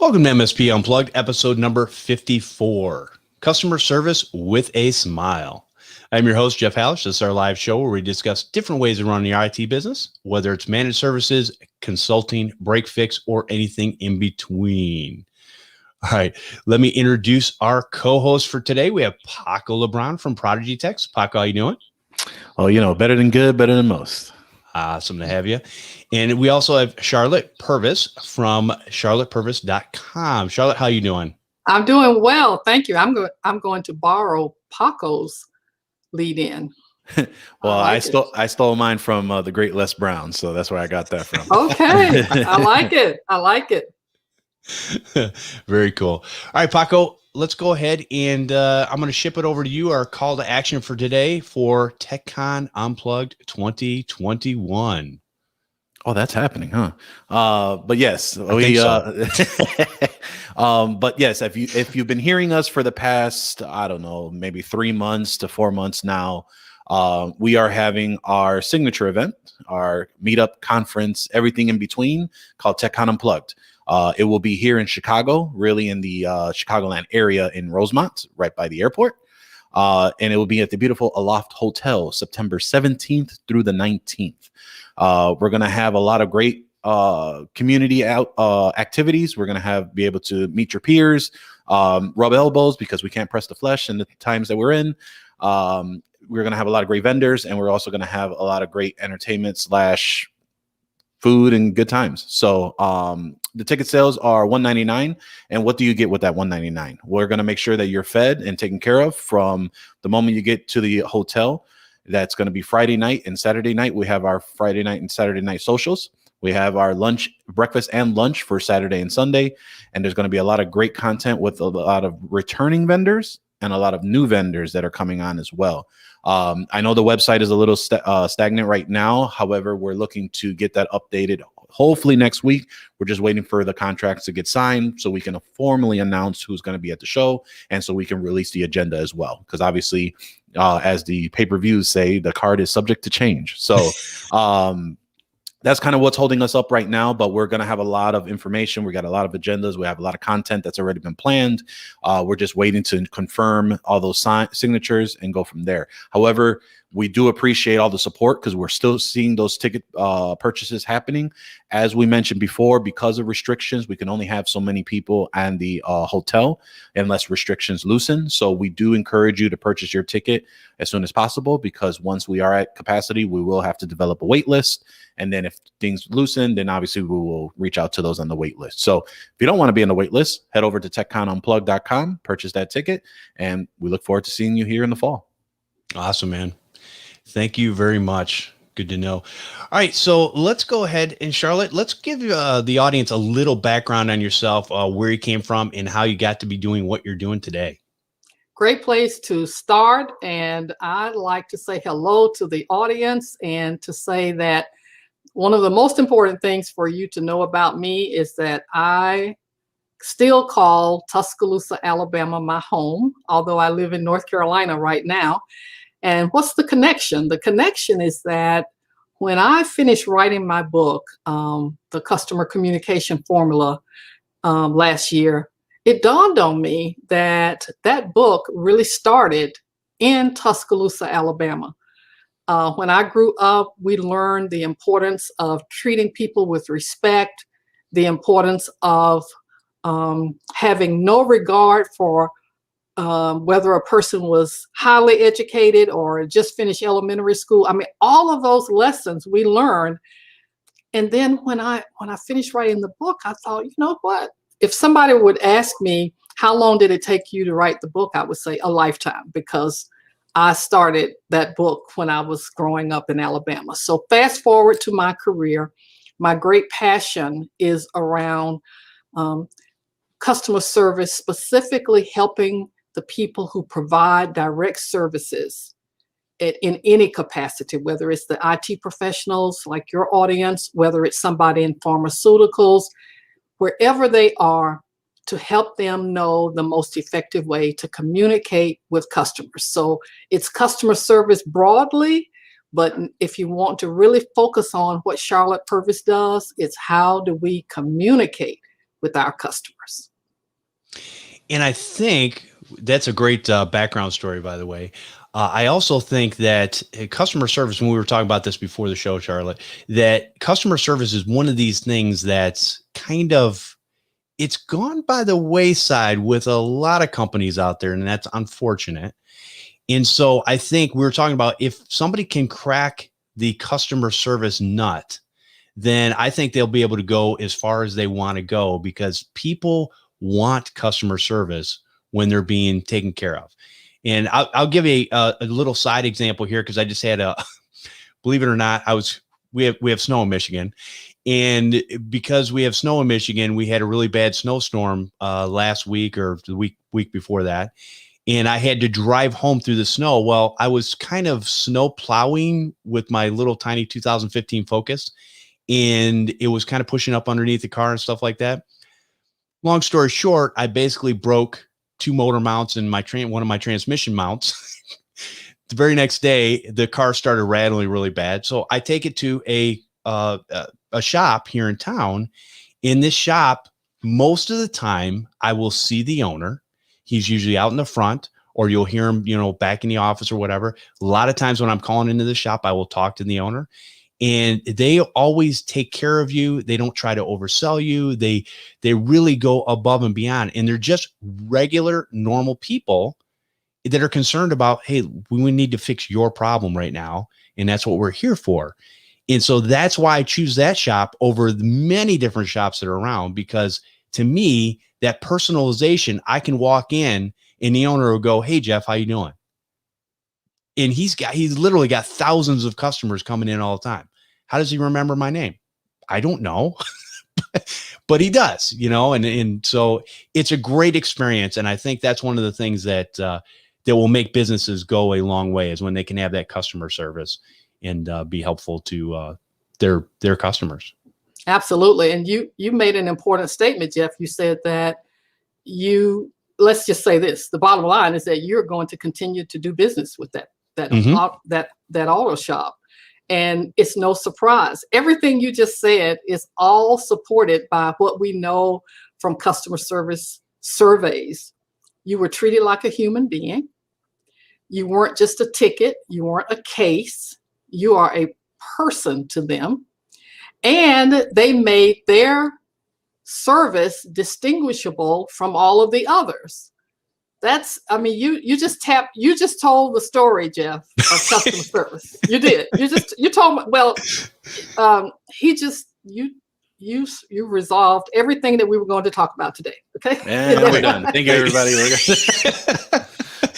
Welcome to MSP Unplugged, episode number 54, Customer Service with a Smile. I'm your host, Jeff Hallish. This is our live show where we discuss different ways of running your IT business, whether it's managed services, consulting, break fix, or anything in between. All right, let me introduce our co-host for today. We have Paco LeBron from Prodigy Techs. Paco, how you doing? Oh, better than good, better than most. Awesome to have you. And we also have Charlotte Purvis from charlottepurvis.com. Charlotte, how you doing? I'm doing well. Thank you. I'm going to borrow Paco's lead in. Well, I stole mine from the great Les Brown, so that's where I got that from. Okay. I like it. Very cool. All right, Paco, let's go ahead and I'm going to ship it over to you. Our call to action for today for TechCon Unplugged 2021. Oh, that's happening, huh? But yes, but yes, if you've been hearing us for the past, I don't know, maybe 3 months to 4 months now, we are having our signature event, our meetup conference, everything in between, called TechCon Unplugged. It will be here in Chicago, really in the Chicagoland area in Rosemont, right by the airport. And it will be at the beautiful Aloft Hotel, September 17th through the 19th. We're going to have a lot of great community activities. We're going to be able to meet your peers, rub elbows because we can't press the flesh in the times that we're in. We're going to have a lot of great vendors, and we're also going to have a lot of great entertainment / food and good times. So the ticket sales are $199. And what do you get with that $199? We're going to make sure that you're fed and taken care of from the moment you get to the hotel. That's going to be Friday night and Saturday night. We have our Friday night and Saturday night socials. We have our breakfast and lunch for Saturday and Sunday. And there's going to be a lot of great content with a lot of returning vendors and a lot of new vendors that are coming on as well. I know the website is a little stagnant right now. However, we're looking to get that updated hopefully next week. We're just waiting for the contracts to get signed so we can formally announce who's going to be at the show, and so we can release the agenda as well. Because obviously, as the pay-per-views say, the card is subject to change. So that's kind of what's holding us up right now, but we're going to have a lot of information. We got a lot of agendas. We have a lot of content that's already been planned. We're just waiting to confirm all those signatures and go from there. However, we do appreciate all the support because we're still seeing those ticket purchases happening. As we mentioned before, because of restrictions, we can only have so many people in the hotel unless restrictions loosen. So we do encourage you to purchase your ticket as soon as possible, because once we are at capacity, we will have to develop a wait list. And then if things loosen, then obviously we will reach out to those on the wait list. So if you don't want to be on the wait list, head over to techconunplugged.com, purchase that ticket, and we look forward to seeing you here in the fall. Awesome, man. Thank you very much. Good to know. All right, so let's go ahead and Charlotte, let's give the audience a little background on yourself, where you came from and how you got to be doing what you're doing today. Great place to start. And I'd like to say hello to the audience and to say that one of the most important things for you to know about me is that I still call Tuscaloosa, Alabama, my home, although I live in North Carolina right now. And what's the connection? The connection is that when I finished writing my book, The Customer Communication Formula, last year, it dawned on me that that book really started in Tuscaloosa, Alabama. When I grew up, we learned the importance of treating people with respect, the importance of having no regard for whether a person was highly educated or just finished elementary school. I mean, all of those lessons we learned. And then when I finished writing the book, I thought, you know what? If somebody would ask me, how long did it take you to write the book? I would say a lifetime, because I started that book when I was growing up in Alabama. So fast forward to my career, my great passion is around customer service, specifically helping the people who provide direct services in any capacity, whether it's the IT professionals like your audience, whether it's somebody in pharmaceuticals, wherever they are, to help them know the most effective way to communicate with customers. So it's customer service broadly, but if you want to really focus on what Charlotte Purvis does, it's how do we communicate with our customers. And I think that's a great background story, by the way. I also think that customer service, when we were talking about this before the show, Charlotte, that customer service is one of these things that's kind of, it's gone by the wayside with a lot of companies out there, and that's unfortunate. And so I think we were talking about, if somebody can crack the customer service nut, then I think they'll be able to go as far as they want to go, because people want customer service when they're being taken care of. And I'll give a little side example here, because I just had believe it or not, we have snow in Michigan. And because we have snow in Michigan, we had a really bad snowstorm last week, or the week before that. And I had to drive home through the snow. Well, I was kind of snow plowing with my little tiny 2015 Focus, and it was kind of pushing up underneath the car and stuff like that. Long story short, I basically broke 2 motor mounts and one of my transmission mounts. The very next day, the car started rattling really bad. So I take it to a shop here in town. In this shop, most of the time, I will see the owner. He's usually out in the front, or you'll hear him, back in the office or whatever. A lot of times when I'm calling into the shop, I will talk to the owner. And they always take care of you. They don't try to oversell you. They really go above and beyond. And they're just regular, normal people that are concerned about, hey, we need to fix your problem right now. And that's what we're here for. And so that's why I choose that shop over the many different shops that are around, because to me, that personalization, I can walk in and the owner will go, hey, Jeff, how you doing? And he's literally got thousands of customers coming in all the time. How does he remember my name? I don't know, but he does, and so it's a great experience. And I think that's one of the things that will make businesses go a long way, is when they can have that customer service and be helpful to their customers. Absolutely. And you made an important statement, Jeff. You said that let's just say this, the bottom line is that you're going to continue to do business with that auto shop. And it's no surprise. Everything you just said is all supported by what we know from customer service surveys. You were treated like a human being. You weren't just a ticket. You weren't a case. You are a person to them. And they made their service distinguishable from all of the others. You just told the story, Jeff, of customer service. You did. You told me, well, you resolved everything that we were going to talk about today. Okay. And we're done. Thank you, everybody.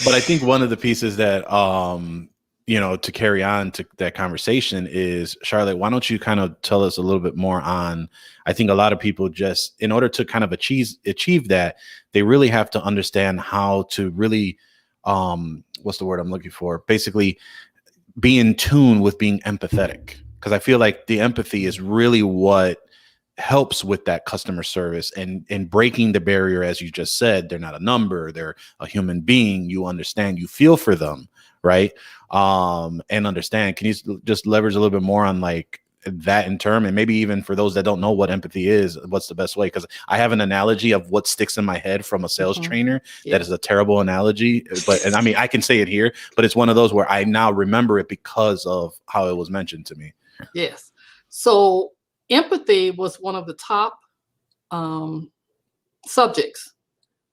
But I think one of the pieces that, to carry on to that conversation is, Charlotte, why don't you kind of tell us a little bit more on, I think a lot of people just, in order to kind of achieve that, they really have to understand how to really, what's the word I'm looking for? Basically be in tune with being empathetic. Because I feel like the empathy is really what helps with that customer service and breaking the barrier. As you just said, they're not a number, they're a human being. You understand, you feel for them, right? And understand. Can you just leverage a little bit more on like that in term, and maybe even for those that don't know what empathy is, what's the best way? Because I have an analogy of what sticks in my head from a sales trainer. That is a terrible analogy, and I mean, I can say it here, but it's one of those where I now remember it because of how it was mentioned to me. Yes. So empathy was one of the top subjects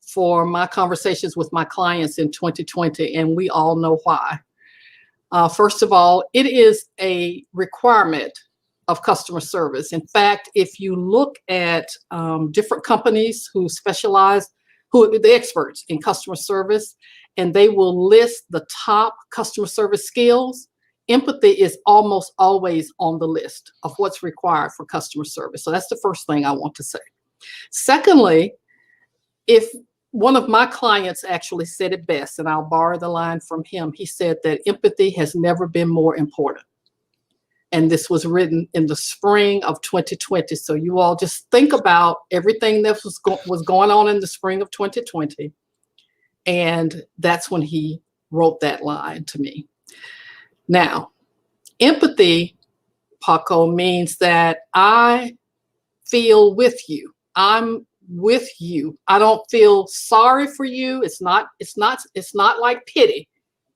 for my conversations with my clients in 2020, and we all know why. First of all, it is a requirement of customer service. In fact, if you look at different companies who are the experts in customer service, and they will list the top customer service skills, empathy is almost always on the list of what's required for customer service. So that's the first thing I want to say. Secondly, if one of my clients actually said it best, and I'll borrow the line from him. He said that empathy has never been more important. And this was written in the spring of 2020. So you all just think about everything that was going on in the spring of 2020. And that's when he wrote that line to me. Now, empathy, Paco, means that I feel with you. I'm with you. I don't feel sorry for you. It's not like pity.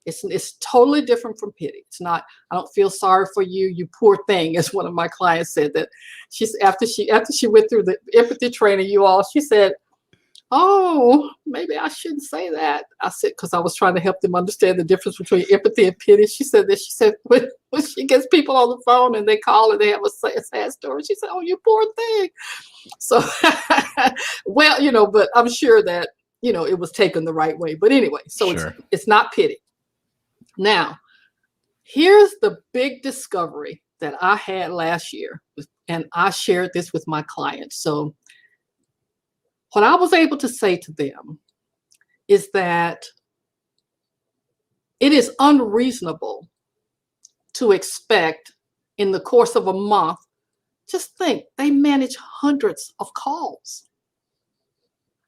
It's totally different from pity. It's not, I don't feel sorry for you, you poor thing, as one of my clients said. That she's after she went through the empathy training, she said, oh, maybe I shouldn't say that. I said, because I was trying to help them understand the difference between empathy and pity. She said when she gets people on the phone and they call and they have a sad story, she said, oh, you poor thing. So, well, but I'm sure that, it was taken the right way. But anyway, so Sure. it's not pity. Now, here's the big discovery that I had last year, and I shared this with my clients. So what I was able to say to them is that it is unreasonable to expect in the course of a month, just think, they manage hundreds of calls.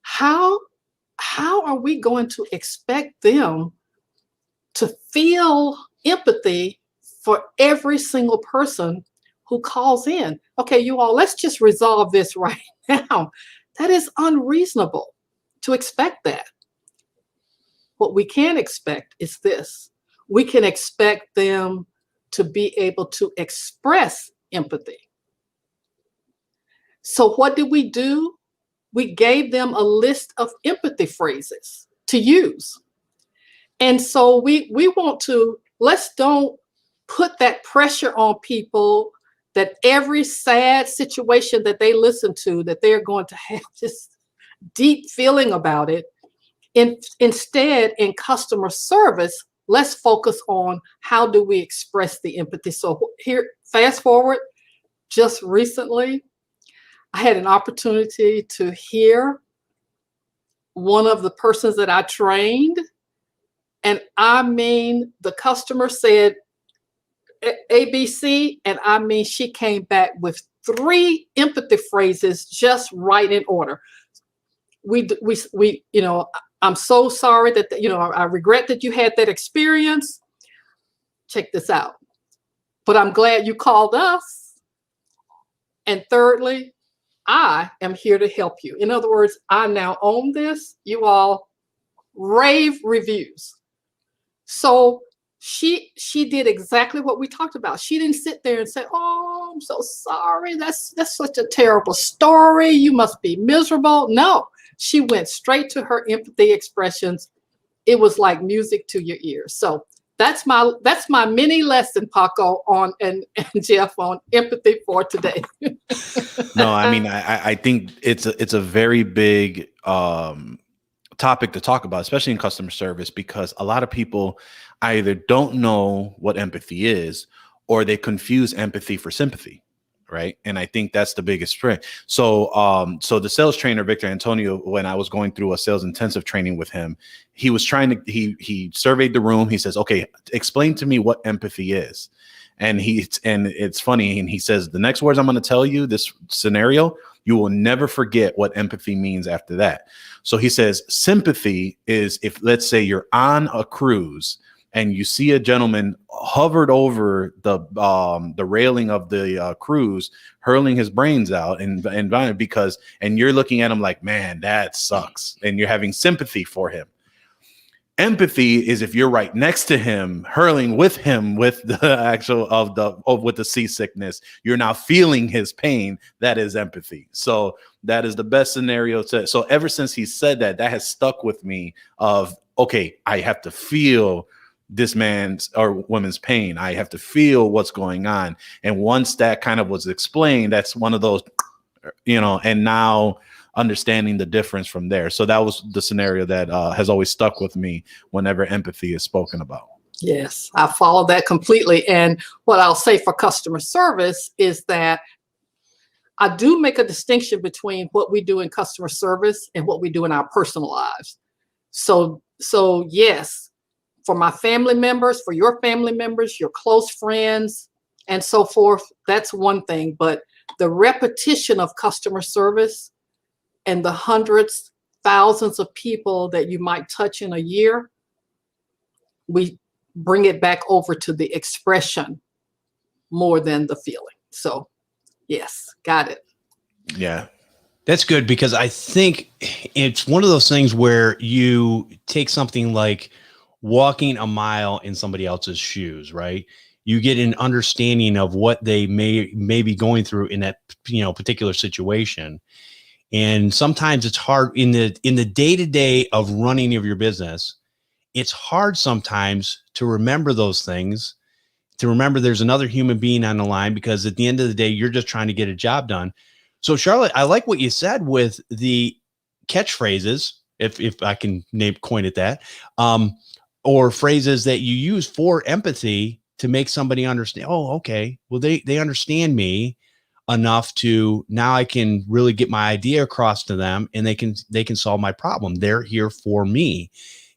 How are we going to expect them to feel empathy for every single person who calls in? Okay, you all, let's just resolve this right now. That is unreasonable to expect that. What we can expect is this. We can expect them to be able to express empathy. So what did we do? We gave them a list of empathy phrases to use. And so we want to, don't put that pressure on people that every sad situation that they listen to, that they're going to have this deep feeling about it. Instead, in customer service, let's focus on how do we express the empathy. So here, fast forward, just recently, I had an opportunity to hear one of the persons that I trained. And I mean, the customer said ABC, and I mean, she came back with 3 empathy phrases just right in order. We I'm so sorry that, I regret that you had that experience. Check this out. But I'm glad you called us. And thirdly, I am here to help you. In other words, I now own this. You all, rave reviews. So she did exactly what we talked about. She didn't sit there and say, oh, I'm so sorry. That's such a terrible story. You must be miserable. No, she went straight to her empathy expressions. It was like music to your ears. So that's my mini lesson, Paco, and Jeff, on empathy for today. No, I mean, I think it's a very big topic to talk about, especially in customer service, because a lot of people either don't know what empathy is, or they confuse empathy for sympathy, right? And I think that's the biggest trick. So the sales trainer, Victor Antonio, when I was going through a sales intensive training with him, he was he surveyed the room. He says, okay, explain to me what empathy is. And it's funny. And he says, the next words I'm going to tell you, this scenario, you will never forget what empathy means after that. So he says, sympathy is if, let's say, you're on a cruise and you see a gentleman hovered over the railing of the cruise, hurling his brains out and you're looking at him like, man, that sucks. And you're having sympathy for him. Empathy is if you're right next to him, hurling with him with the actual with the seasickness. You're now feeling his pain. That is empathy. So that is the best scenario. So ever since he said that has stuck with me. Of okay, I have to feel this man's or woman's pain. I have to feel what's going on. And once that kind of was explained, that's one of those, and now understanding the difference from there. So that was the scenario that has always stuck with me whenever empathy is spoken about. Yes, I follow that completely. And what I'll say for customer service is that I do make a distinction between what we do in customer service and what we do in our personal lives. So yes, for my family members, for your family members, your close friends, and so forth, that's one thing. But the repetition of customer service and the hundreds, thousands of people that you might touch in a year, we bring it back over to the expression more than the feeling. So yes, got it. Yeah. That's good, because I think it's one of those things where you take something like walking a mile in somebody else's shoes, right? You get an understanding of what they may be going through in that, particular situation. And sometimes it's hard in the day-to-day of running of your business. It's hard sometimes to remember those things, to remember there's another human being on the line, because at the end of the day, you're just trying to get a job done. So Charlotte, I like what you said with the catchphrases, if I can coin it that, or phrases that you use for empathy to make somebody understand. Oh, okay. Well, they understand me enough to now I can really get my idea across to them, and they can solve my problem. They're here for me.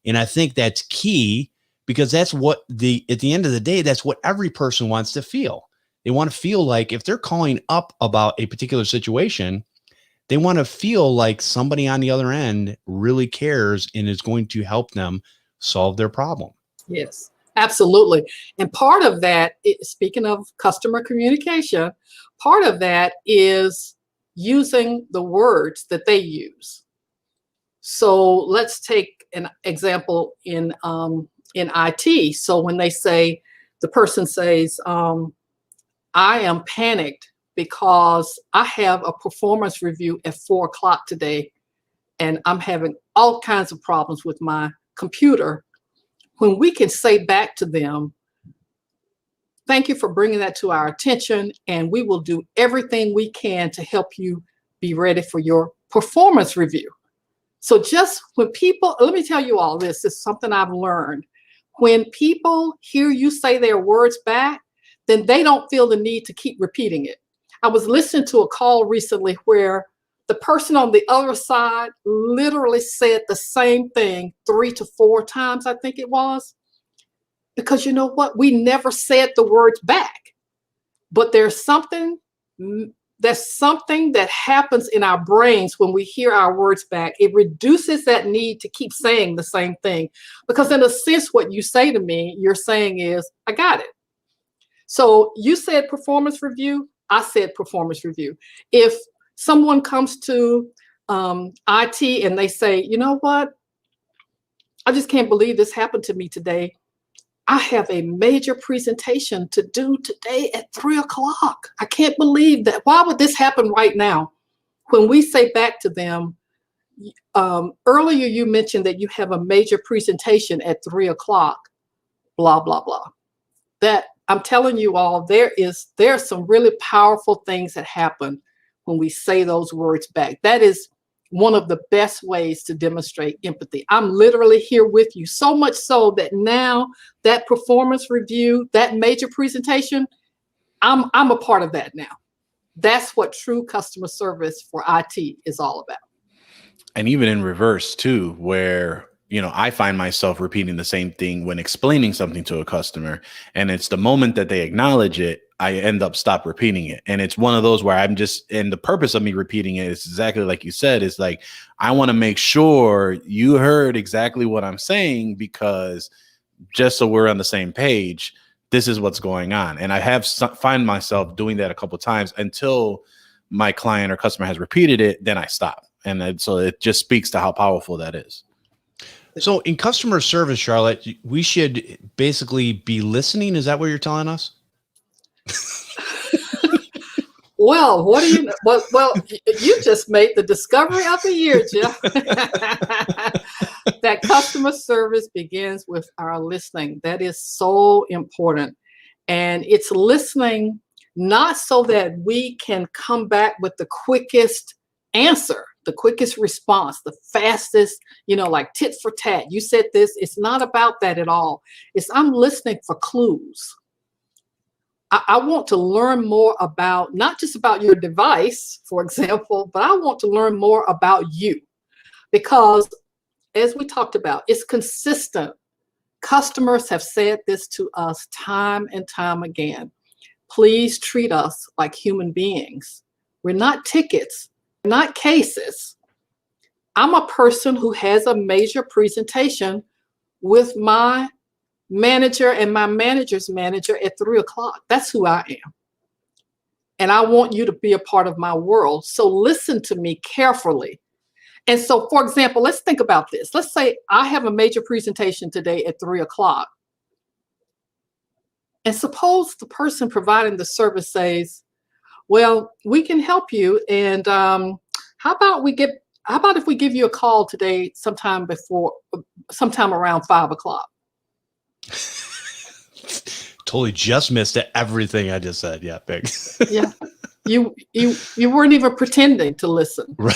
And I think that's key, because that's what at the end of the day, that's what every person wants to feel. They want to feel like if they're calling up about a particular situation, they want to feel like somebody on the other end really cares and is going to help them solve their problem. Yes, absolutely. And part of that, speaking of customer communication, part of that is using the words that they use. So let's take an example in IT. So when the person says, I am panicked because I have a performance review at 4:00 today, and I'm having all kinds of problems with my computer. When we can say back to them, thank you for bringing that to our attention, and we will do everything we can to help you be ready for your performance review. So just when people, let me tell you all this is something I've learned. When people hear you say their words back, then they don't feel the need to keep repeating it. I was listening to a call recently where the person on the other side literally said the same thing 3 to 4 times, I think it was. Because you know what? We never said the words back. But there's something that happens in our brains when we hear our words back. It reduces that need to keep saying the same thing. Because in a sense, what you say to me, you're saying is, I got it. So you said performance review, I said performance review. If someone comes to IT and they say, you know what? I just can't believe this happened to me today. I have a major presentation to do today at 3:00. I can't believe that. Why would this happen right now? When we say back to them, earlier you mentioned that you have a major presentation at 3:00, blah, blah, blah. That I'm telling you all, there are some really powerful things that happen when we say those words back. That is one of the best ways to demonstrate empathy. I'm literally here with you, so much so that now that performance review, that major presentation, I'm a part of that now. That's what true customer service for IT is all about. And even in reverse too, where I find myself repeating the same thing when explaining something to a customer, and it's the moment that they acknowledge it, I end up stop repeating it. And it's one of those where and the purpose of me repeating it is exactly like you said, is like, I want to make sure you heard exactly what I'm saying, because just so we're on the same page, this is what's going on. And I find myself doing that a couple of times until my client or customer has repeated it, then I stop. And so it just speaks to how powerful that is. So in customer service, Charlotte, we should basically be listening. Is that what you're telling us? Well, what do you know? Well, you just made the discovery of the year, Jeff. That customer service begins with our listening. That is so important. And it's listening not so that we can come back with the quickest answer, the quickest response, the fastest, like tit for tat. You said this. It's not about that at all. I'm listening for clues. I want to learn more about, not just about your device, for example, but I want to learn more about you. Because as we talked about, it's consistent. Customers have said this to us time and time again. Please treat us like human beings. We're not tickets, we're not cases. I'm a person who has a major presentation with my manager and my manager's manager at 3:00. That's who I am. and I want you to be a part of my world. So listen to me carefully. And so, for example, let's think about this. Let's say I have a major presentation today at 3:00. And suppose the person providing the service says, well, we can help you. And how about if we give you a call today sometime around 5:00? Totally just missed everything I just said. Yeah, big. Yeah. You weren't even pretending to listen. Right.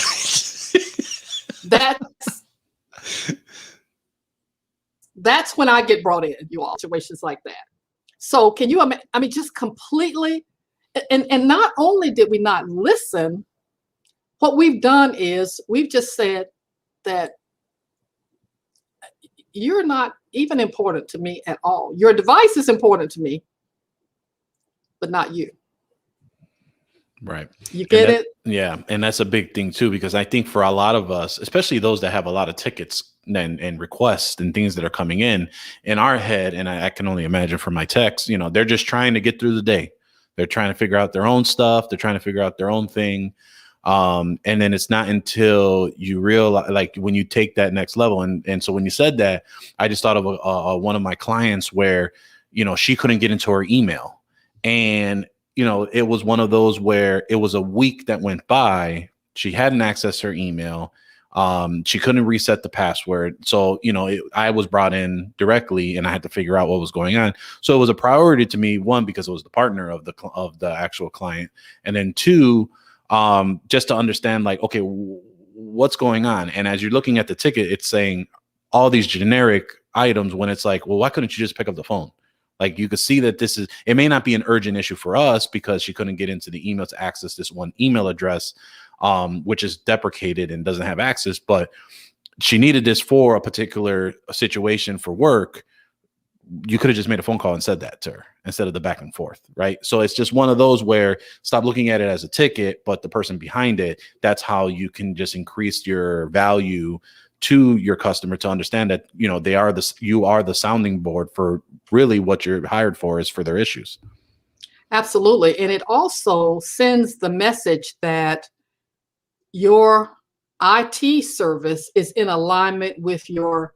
That's when I get brought in, you all, situations like that. So can you imagine, I mean, just completely, and not only did we not listen, what we've done is we've just said that you're not even important to me at all. Your device is important to me, but not you. Right. You get it? Yeah. And that's a big thing too, because I think for a lot of us, especially those that have a lot of tickets and requests and things that are coming in our head, and I can only imagine for my techs, they're just trying to get through the day. They're trying to figure out their own stuff. They're trying to figure out their own thing. And then it's not until you realize, like when you take that next level. And so when you said that, I just thought of one of my clients where, she couldn't get into her email, and it was one of those where it was a week that went by. She hadn't accessed her email. She couldn't reset the password. So, I was brought in directly and I had to figure out what was going on. So it was a priority to me, one, because it was the partner of the actual client. And then two, just to understand, like, okay, what's going on? And as you're looking at the ticket, it's saying all these generic items when it's like, well, why couldn't you just pick up the phone? Like, you could see that it may not be an urgent issue for us because she couldn't get into the email to access this one email address, which is deprecated and doesn't have access, but she needed this for a particular situation for work. You could have just made a phone call and said that to her instead of the back and forth. Right. So it's just one of those where stop looking at it as a ticket, but the person behind it, that's how you can just increase your value to your customer to understand that, you are the sounding board for really what you're hired for is for their issues. Absolutely. And it also sends the message that your IT service is in alignment with your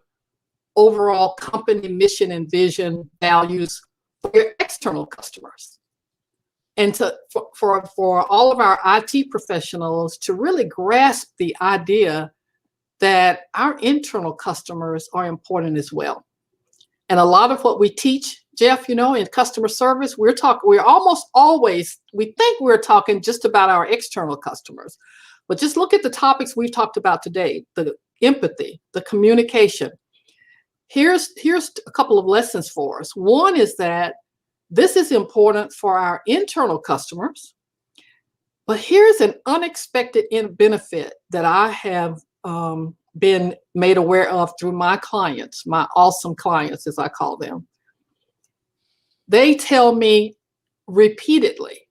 overall company mission and vision values for your external customers. And for all of our IT professionals to really grasp the idea that our internal customers are important as well. And a lot of what we teach, Jeff, in customer service, we think we're talking just about our external customers. But just look at the topics we've talked about today, the empathy, the communication. Here's a couple of lessons for us. One is that this is important for our internal customers, but here's an unexpected benefit that I have been made aware of through my clients, my awesome clients, as I call them. They tell me repeatedly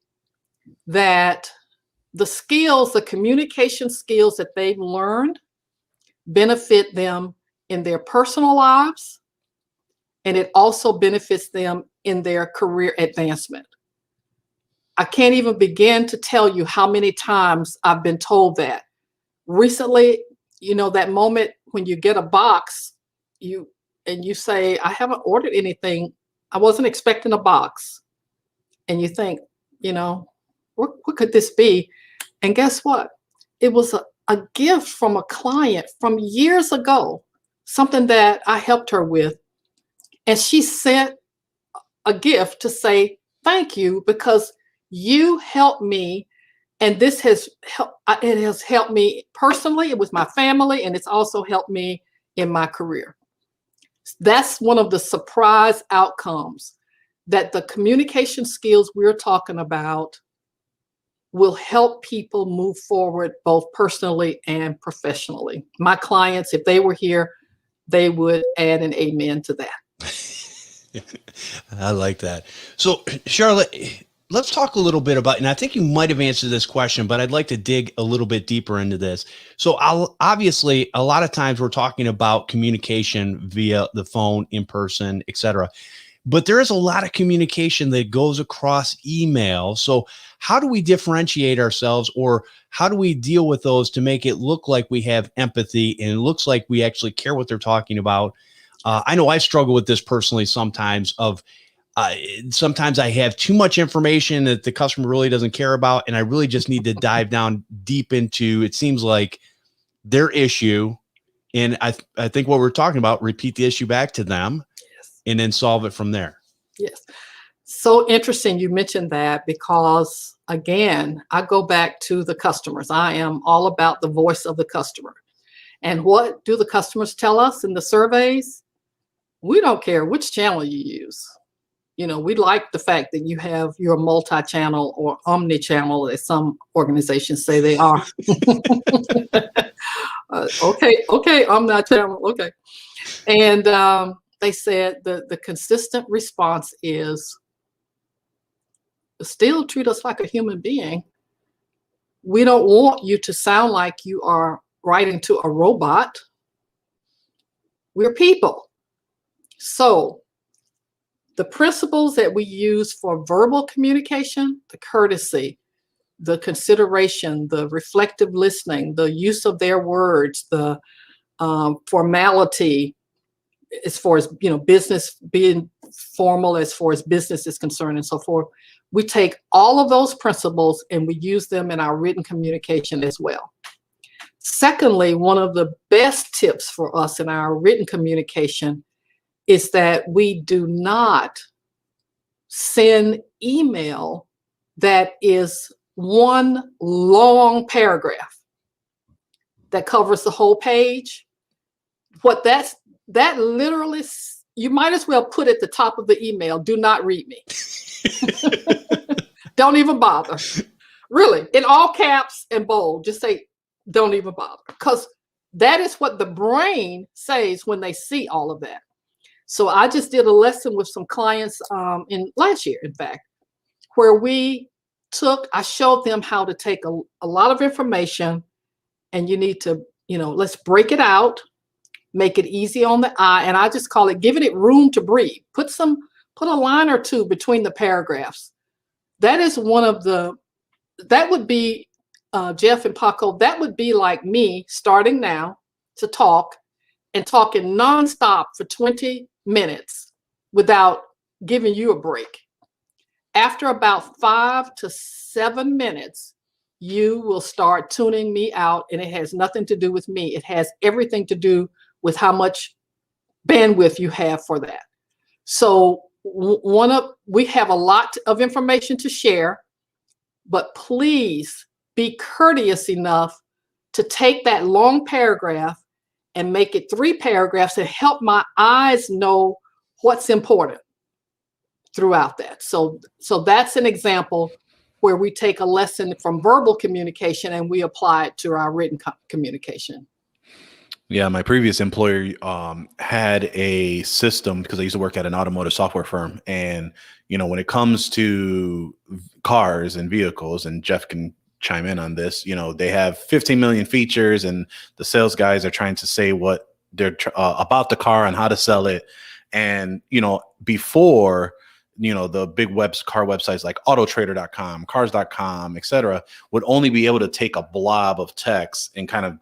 that the communication skills that they've learned benefit them in their personal lives, and it also benefits them in their career advancement. I can't even begin to tell you how many times I've been told that. Recently, that moment when you get a box, you say, I haven't ordered anything. I wasn't expecting a box. And you think, what could this be? And guess what? It was a gift from a client from years ago, something that I helped her with. And she sent a gift to say, thank you, because you helped me. And it has helped me personally with my family, and it's also helped me in my career. That's one of the surprise outcomes, that the communication skills we're talking about will help people move forward both personally and professionally. My clients, if they were here, they would add an amen to that. I like that. So, Charlotte, let's talk a little bit about, and I think you might have answered this question, but I'd like to dig a little bit deeper into this. So obviously, a lot of times we're talking about communication via the phone, in person, et cetera. but there is a lot of communication that goes across email. So how do we differentiate ourselves, or how do we deal with those to make it look like we have empathy and it looks like we actually care what they're talking about? I know I struggle with this personally sometimes. Sometimes I have too much information that the customer really doesn't care about, and I really just need to dive down deep into, it seems like, their issue. And I think what we're talking about, repeat the issue back to them, yes, and then solve it from there. Yes. So interesting you mentioned that, because again, I go back to the customers. I am all about the voice of the customer. And what do the customers tell us in the surveys? We don't care which channel you use. We like the fact that you have your multi-channel or omni-channel, as some organizations say they are. Okay, omni-channel, okay. And they said the consistent response is, still treat us like a human being. We don't want you to sound like you are writing to a robot. We're people. So the principles that we use for verbal communication, the courtesy, the consideration, the reflective listening, the use of their words, the formality, as far as, business being formal as far as business is concerned and so forth. We take all of those principles and we use them in our written communication as well. Secondly, one of the best tips for us in our written communication is that we do not send email that is one long paragraph that covers the whole page. That literally, you might as well put at the top of the email, do not read me. Don't even bother. Really, in all caps and bold, just say, don't even bother. Because that is what the brain says when they see all of that. So I just did a lesson with some clients in last year, in fact, where I showed them how to take a lot of information, and you need to, let's break it out, make it easy on the eye. And I just call it giving it room to breathe. Put a line or two between the paragraphs. That is that would be, Jeff and Paco, that would be like me starting now to talk and talking nonstop for 20 minutes without giving you a break. After about 5 to 7 minutes, you will start tuning me out, and it has nothing to do with me. It has everything to do with how much bandwidth you have for that. So we have a lot of information to share, but please be courteous enough to take that long paragraph and make it 3 paragraphs and help my eyes know what's important throughout that. So that's an example where we take a lesson from verbal communication and we apply it to our written communication. Yeah, my previous employer had a system, because I used to work at an automotive software firm. And, when it comes to cars and vehicles, and Jeff can chime in on this, they have 15 million features, and the sales guys are trying to say what they're about the car and how to sell it. And, before, the big car websites like autotrader.com, cars.com, etc., would only be able to take a blob of text and kind of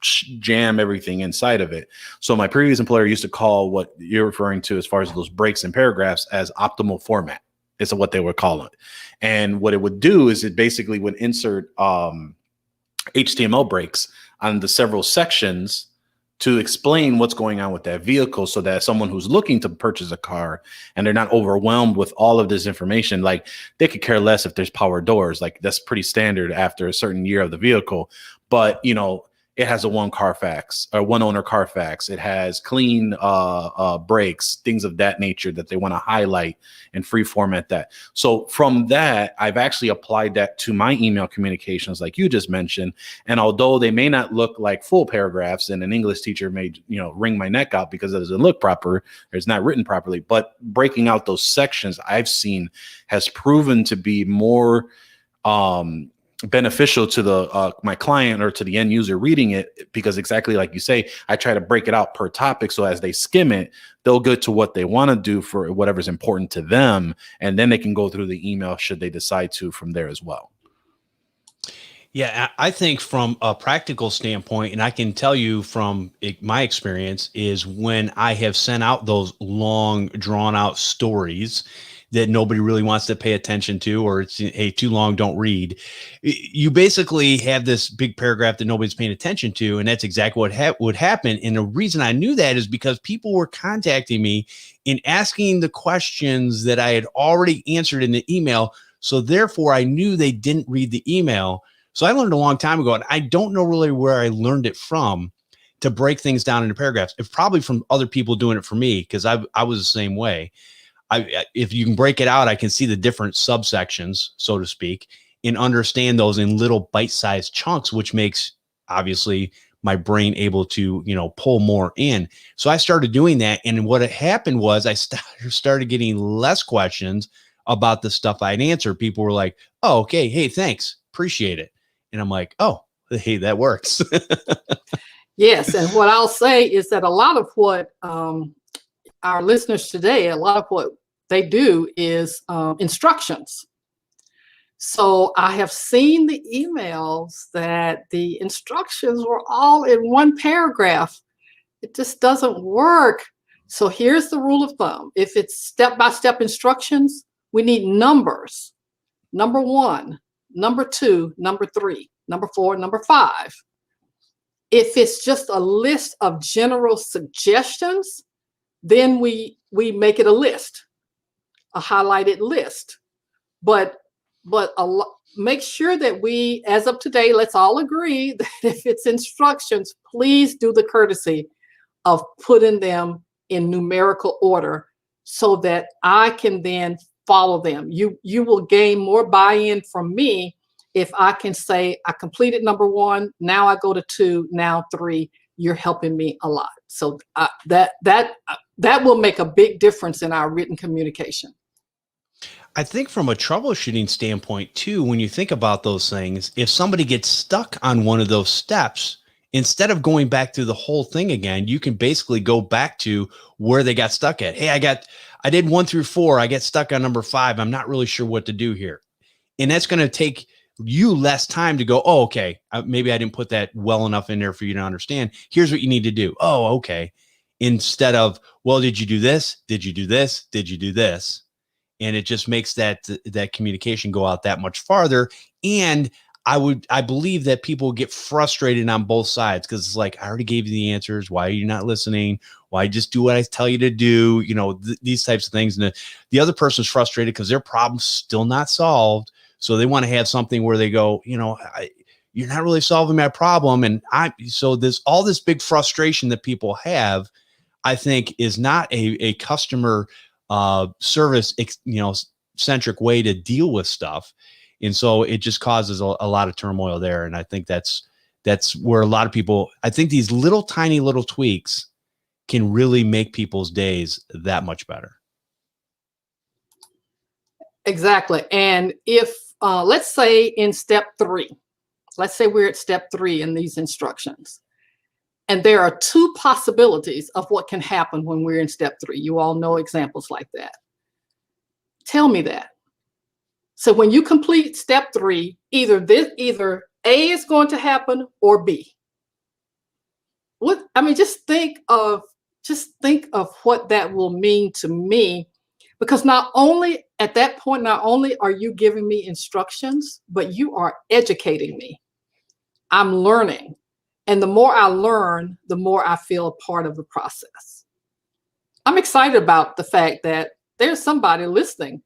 jam everything inside of it. So my previous employer used to call what you're referring to as far as those breaks and paragraphs as optimal format. Is what they would call it. And what it would do is it basically would insert HTML breaks on the several sections to explain what's going on with that vehicle, so that someone who's looking to purchase a car and they're not overwhelmed with all of this information, like they could care less if there's power doors, like that's pretty standard after a certain year of the vehicle. But, it has a one owner Carfax. It has clean brakes, things of that nature that they want to highlight and free format that. So from that, I've actually applied that to my email communications, like you just mentioned. And although they may not look like full paragraphs, and an English teacher may, wring my neck out because it doesn't look proper, or it's not written properly, but breaking out those sections I've seen has proven to be more beneficial to the my client or to the end user reading it, because exactly like you say, I try to break it out per topic, so as they skim it, they'll get to what they want to do for whatever's important to them, and then they can go through the email should they decide to from there as well. Yeah, I think from a practical standpoint, and I can tell you from my experience, is when I have sent out those long, drawn out stories that nobody really wants to pay attention to, or it's, hey, too long, don't read. You basically have this big paragraph that nobody's paying attention to, and that's exactly what would happen. And the reason I knew that is because people were contacting me and asking the questions that I had already answered in the email. So therefore, I knew they didn't read the email. So I learned a long time ago, and I don't know really where I learned it from, to break things down into paragraphs. It's probably from other people doing it for me, because I was the same way. If you can break it out, I can see the different subsections, so to speak, and understand those in little bite-sized chunks, which makes obviously my brain able to, pull more in. So I started doing that. And what had happened was I started getting less questions about the stuff I'd answered. People were like, oh, okay. Hey, thanks. Appreciate it. And I'm like, oh, hey, that works. Yes. And what I'll say is that a lot of what our listeners today, a lot of what they do is instructions. So I have seen the emails that the instructions were all in one paragraph. It just doesn't work. So here's the rule of thumb. If it's step-by-step instructions, we need numbers. Number 1, number 2, number 3, number 4, number 5. If it's just a list of general suggestions, then we make it a list, a highlighted list. But make sure that we, as of today, let's all agree that if it's instructions, please do the courtesy of putting them in numerical order so that I can then follow them. You will gain more buy-in from me if I can say, I completed number 1, now I go to 2, now 3. You're helping me a lot. So that will make a big difference in our written communication. I think from a troubleshooting standpoint too, when you think about those things, if somebody gets stuck on one of those steps, instead of going back through the whole thing again, you can basically go back to where they got stuck at. Hey, I did 1 through 4. I get stuck on number 5. I'm not really sure what to do here. And that's going to take you less time to go, oh, okay, maybe I didn't put that well enough in there for you to understand. Here's what you need to do. Oh, okay. Instead of, well, did you do this? Did you do this? Did you do this? And it just makes that communication go out that much farther. And I believe that people get frustrated on both sides, because it's like, I already gave you the answers. Why are you not listening? Why just do what I tell you to do? These types of things. And the other person's frustrated because their problem's still not solved. So they want to have something where they go, you're not really solving my problem. And so there's all this big frustration that people have, I think, is not a customer service, centric way to deal with stuff. And so it just causes a lot of turmoil there. And I think that's where a lot of people, I think these little tiny little tweaks can really make people's days that much better. Exactly. And if, let's say in step 3, let's say we're at step 3 in these instructions, and there are 2 possibilities of what can happen when we're in step 3. You all know examples like that. Tell me that. So when you complete step 3, either A is going to happen or B. Just think of what that will mean to me, because not only at that point, not only are you giving me instructions, but you are educating me. I'm learning. And the more I learn, the more I feel a part of the process. I'm excited about the fact that there's somebody listening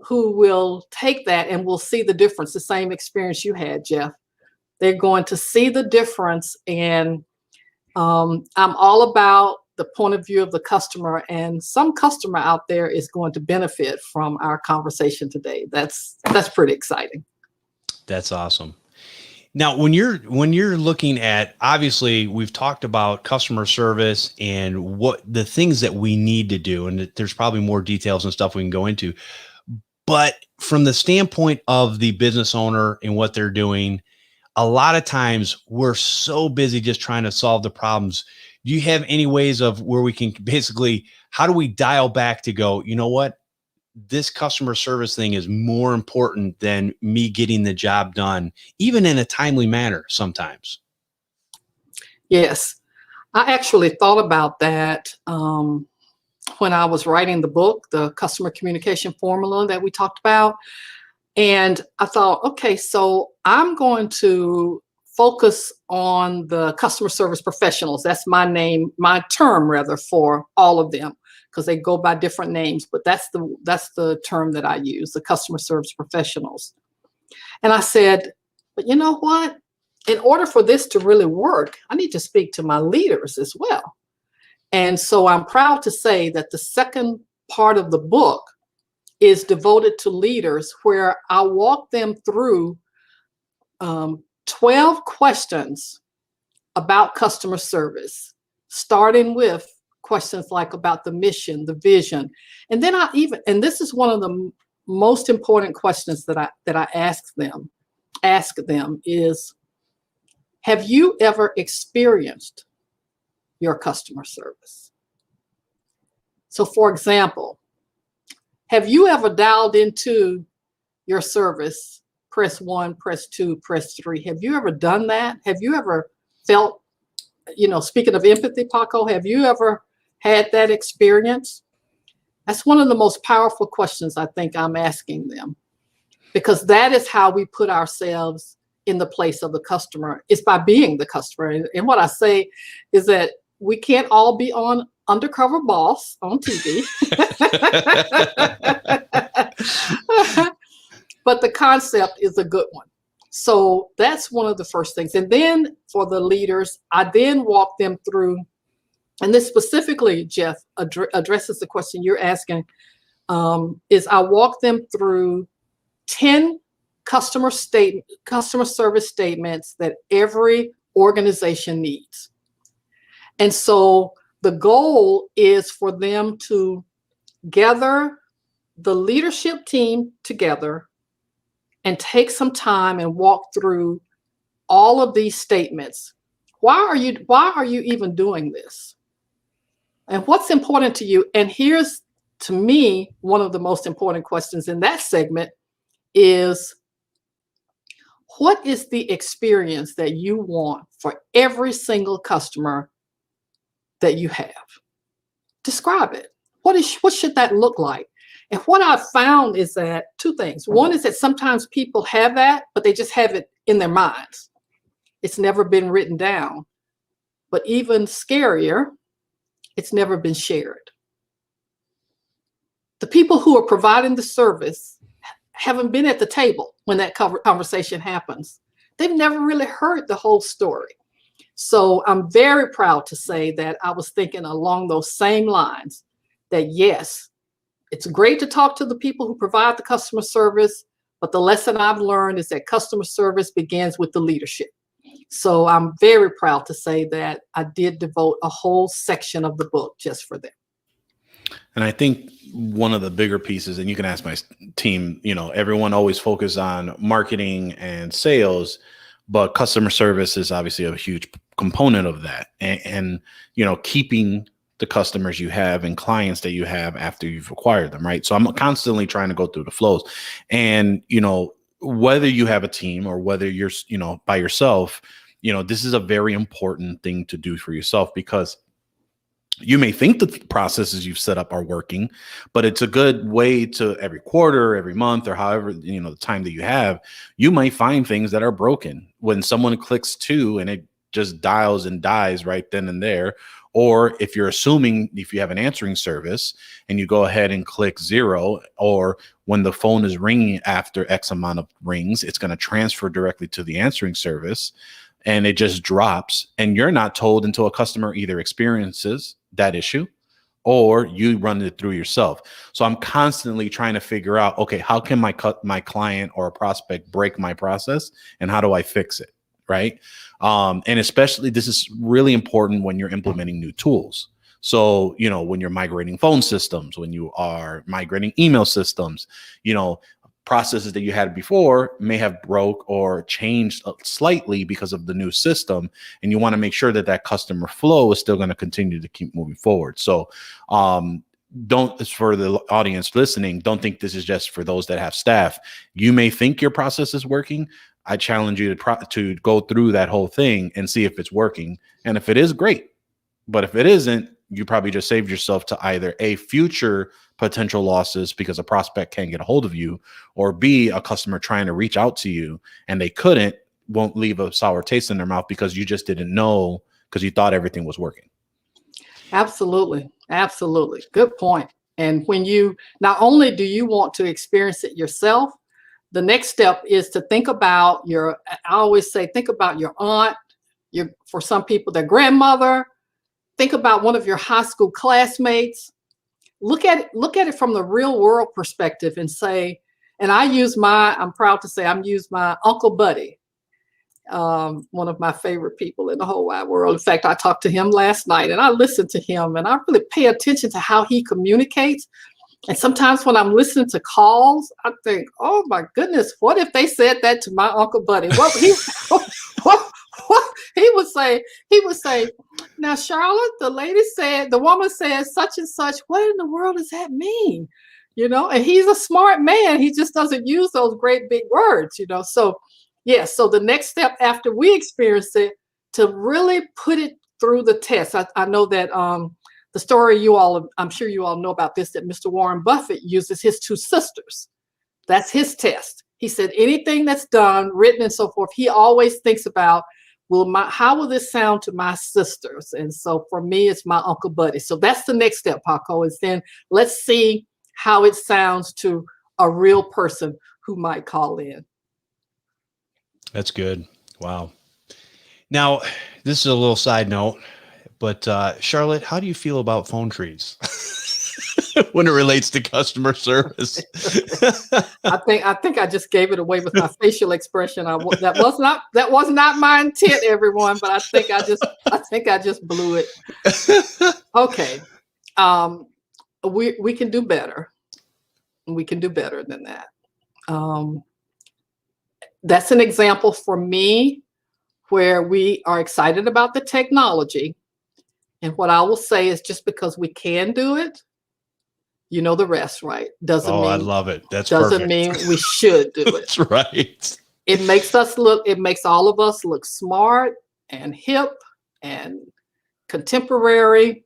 who will take that and will see the difference, the same experience you had, Jeff. They're going to see the difference. And I'm all about the point of view of the customer, and some customer out there is going to benefit from our conversation today. That's pretty exciting. That's awesome. Now, when you're looking at, obviously we've talked about customer service and what the things that we need to do, and there's probably more details and stuff we can go into. But from the standpoint of the business owner and what they're doing, a lot of times we're so busy just trying to solve the problems. Do you have any ways of where we can basically, how do we dial back to go, you know what? This customer service thing is more important than me getting the job done, even in a timely manner sometimes. Yes, I actually thought about that when I was writing the book, the customer communication formula that we talked about. And I thought, okay, so I'm going to focus on the customer service professionals. That's my name, my term rather, for all of them, because they go by different names, but that's the term that I use, the customer service professionals. And I said, but you know what? In order for this to really work, I need to speak to my leaders as well. And so I'm proud to say that the second part of the book is devoted to leaders, where I walk them through 12 questions about customer service, starting with questions like about the mission, the vision. And then and this is one of the most important questions that I ask them is, have you ever experienced your customer service? So for example, have you ever dialed into your service, press 1, press 2, press 3? Have you ever done that? Have you ever felt, speaking of empathy, Paco, have you ever had that experience? That's one of the most powerful questions I think I'm asking them, because that is how we put ourselves in the place of the customer. It's by being the customer. And what I say is that we can't all be on Undercover Boss on TV. But the concept is a good one. So that's one of the first things. And then for the leaders, I then walk them through, and this specifically, Jeff, addresses the question you're asking, is I walk them through 10 customer service statements that every organization needs. And so the goal is for them to gather the leadership team together and take some time and walk through all of these statements. Why are you even doing this? And what's important to you? And here's, to me, one of the most important questions in that segment is, what is the experience that you want for every single customer that you have? Describe it. What should that look like? And what I've found is that two things. One is that sometimes people have that, but they just have it in their minds. It's never been written down. But even scarier, it's never been shared. The people who are providing the service haven't been at the table when that conversation happens. They've never really heard the whole story. So I'm very proud to say that I was thinking along those same lines, that yes, it's great to talk to the people who provide the customer service, but the lesson I've learned is that customer service begins with the leadership. So I'm very proud to say that I did devote a whole section of the book just for them. And I think one of the bigger pieces, and you can ask my team, everyone always focuses on marketing and sales, but customer service is obviously a huge component of that. And keeping the customers you have and clients that you have after you've acquired them, right? So I'm constantly trying to go through the flows. And, whether you have a team or whether you're, by yourself, this is a very important thing to do for yourself, because you may think the processes you've set up are working, but it's a good way to every quarter, every month, or however, the time that you have, you might find things that are broken. When someone clicks 2 and it just dials and dies right then and there, or if you're assuming if you have an answering service and you go ahead and click 0, or when the phone is ringing after X amount of rings, it's going to transfer directly to the answering service and it just drops, and you're not told until a customer either experiences that issue or you run it through yourself. So I'm constantly trying to figure out, okay, how can my client or a prospect break my process, and how do I fix it? Right. And especially this is really important when you're implementing new tools. So, when you're migrating phone systems, when you are migrating email systems, processes that you had before may have broke or changed slightly because of the new system. And you want to make sure that that customer flow is still going to continue to keep moving forward. So, don't, for the audience listening, don't think this is just for those that have staff. You may think your process is working. I challenge you to go through that whole thing and see if it's working. And if it is, great. But if it isn't, you probably just saved yourself to either A, future potential losses because a prospect can't get a hold of you, or B, a customer trying to reach out to you and they won't leave a sour taste in their mouth because you just didn't know, because you thought everything was working. Absolutely. Absolutely. Good point. And when not only do you want to experience it yourself, the next step is to think about I always say, think about your aunt, for some people, their grandmother. Think about one of your high school classmates. Look at it from the real world perspective and say, and I'm proud to say I use my Uncle Buddy, one of my favorite people in the whole wide world. In fact, I talked to him last night and I listened to him and I really pay attention to how he communicates. And sometimes when I'm listening to calls, I think, oh my goodness, what if they said that to my Uncle Buddy? What he would say, now, Charlotte, the woman said such and such. What in the world does that mean? And he's a smart man. He just doesn't use those great big words, So, so the next step after we experience it, to really put it through the test. I know that the story I'm sure you all know about this, that Mr. Warren Buffett uses his two sisters. That's his test. He said anything that's done, written and so forth, he always thinks about, how will this sound to my sisters? And so for me, it's my Uncle Buddy. So that's the next step, Paco, is then let's see how it sounds to a real person who might call in. That's good. Wow. Now, this is a little side note, but Charlotte, how do you feel about phone trees when it relates to customer service? I think I just gave it away with my facial expression. That was not my intent, everyone. But I think I just blew it. Okay, we can do better. We can do better than that. That's an example for me where we are excited about the technology. And what I will say is, just because we can do it, the rest, right? Doesn't mean I love it. Doesn't mean we should do it. That's right. It makes all of us look smart and hip and contemporary.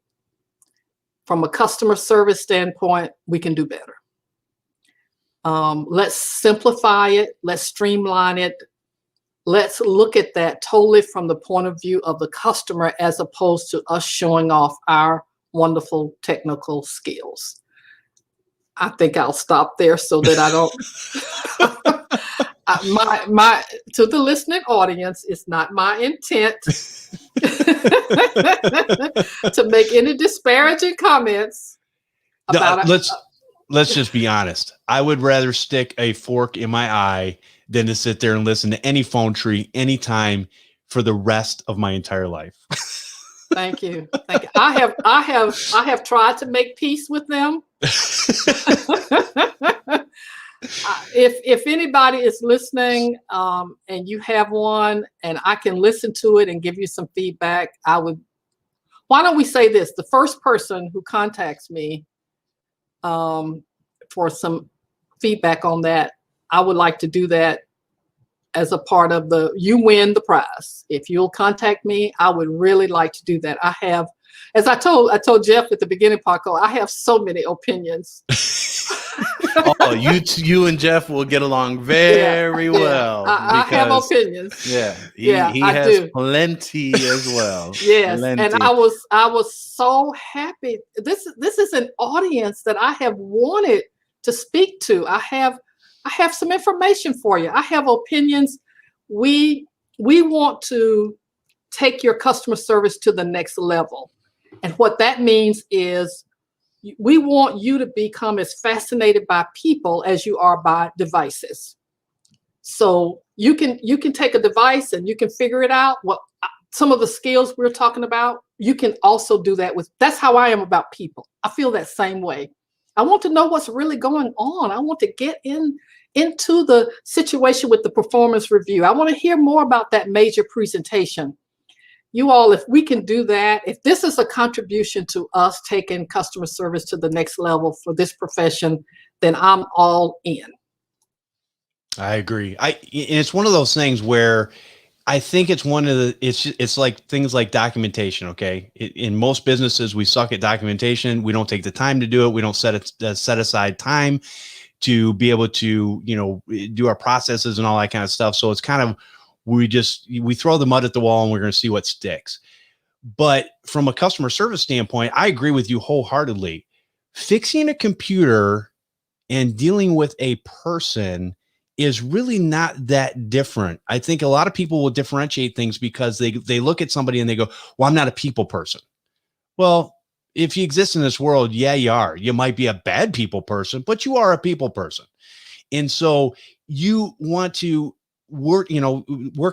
From a customer service standpoint, we can do better. Let's simplify it. Let's streamline it. Let's look at that totally from the point of view of the customer, as opposed to us showing off our wonderful technical skills. I think I'll stop there so that I don't. To the listening audience, it's not my intent to make any disparaging comments about it. Let's just be honest. I would rather stick a fork in my eye than to sit there and listen to any phone tree anytime for the rest of my entire life. Thank you. I have tried to make peace with them. If anybody is listening, and you have one and I can listen to it and give you some feedback, why don't we say this? The first person who contacts me for some feedback on that, I would like to do that as a part of you win the prize. If you'll contact me, I would really like to do that. I have, as I told Jeff at the beginning, Paco, I have so many opinions. You and Jeff will get along very well. I have opinions. Yeah, he has plenty as well. Yes, plenty. And I was so happy. This is an audience that I have wanted to speak to. I have some information for you. I have opinions. We want to take your customer service to the next level. And what that means is we want you to become as fascinated by people as you are by devices. So you can take a device and you can figure it out. Well, some of the skills we're talking about, you can also do that with. That's how I am about people. I feel that same way. I want to know what's really going on. I want to get into the situation with the performance review. I want to hear more about that major presentation. You all, if we can do that, if this is a contribution to us taking customer service to the next level for this profession, then I'm all in. I agree. And it's one of those things where I think it's one of the, it's like things like documentation. Okay. In most businesses, we suck at documentation. We don't take the time to do it. We don't set aside time to be able to, do our processes and all that kind of stuff. So it's kind of, we throw the mud at the wall and we're going to see what sticks. But from a customer service standpoint, I agree with you wholeheartedly. Fixing a computer and dealing with a person is really not that different. I think a lot of people will differentiate things because they look at somebody and they go, well, I'm not a people person. Well, if you exist in this world, yeah, you are. You might be a bad people person, but you are a people person. And so you want to work